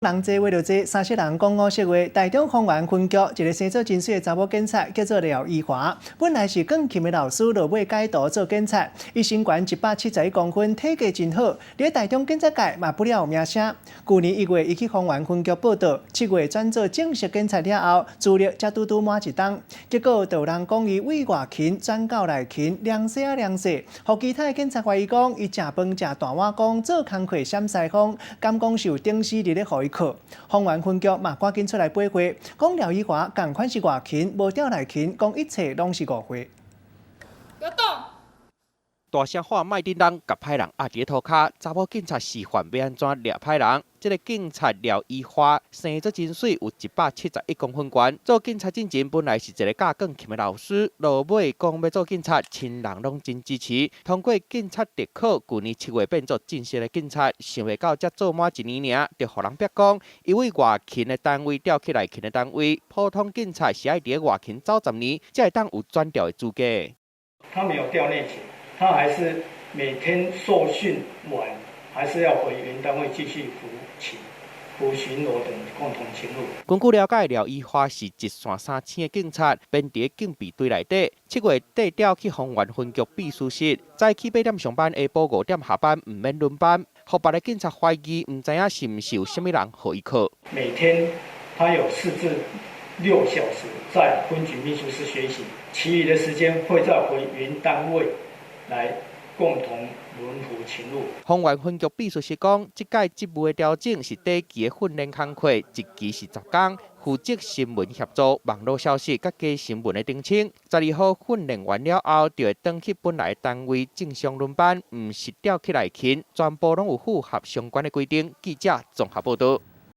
人多话就多，30人讲5色话。台中丰原分局一个生做真水的查某警察叫做廖依华，本来是钢琴的老师，落尾改读做警察。伊身高171公分，体格真好，伫台中警察界嘛不了有名声。去年1月，伊去丰原分局报道，7月转做正式警察了后，资历才拄满1档。结果就有人讲伊为外勤转到内勤，凉洗啊凉洗，互其他的警察怀疑讲伊食饭食大碗公，做工课闪西风，敢讲是有顶死日咧互伊。丰原分局嘛赶紧出来驳回，讲廖依华共款是外勤，无调内勤，讲一切拢是误会。有动！大声喊卖叮当，甲歹人压伫涂骹，查某警察示范要安怎掠歹人。这个警察廖依华生做真水，有171公分高。做警察进前本来是一个教钢琴的老师，落尾讲要做警察，亲人拢真支持。通过警察特考，去年7月变做正式的警察，想袂到才做满1年尔，就互人逼讲，因为外勤的单位调去内勤的单位，普通警察是爱伫外勤走10年，才会当有转调的资格。他没有调内勤。他还是每天受训完，还是要回原单位继续服巡逻等共同勤务。根据了解，廖依华是一线3星的警察，编伫警备队内底。7月底调去丰原分局秘书室，早起8点上班，下晡5点下班，唔免轮班。互别的警察怀疑，唔知影是唔是有虾米人互伊考。每天他有4至6小时在分局秘书室学习，其余的时间会再回原单位。来共同轮服勤务。丰原分局秘书室讲，这届职务的调整是第一期的训练工课，一期是10天，负责新闻协助、网络消息、甲假新闻的澄清。12号训练完了后，就会转去本来单位正常轮班，唔是调去内勤，全部拢有符合相关的规定。记者综合报道。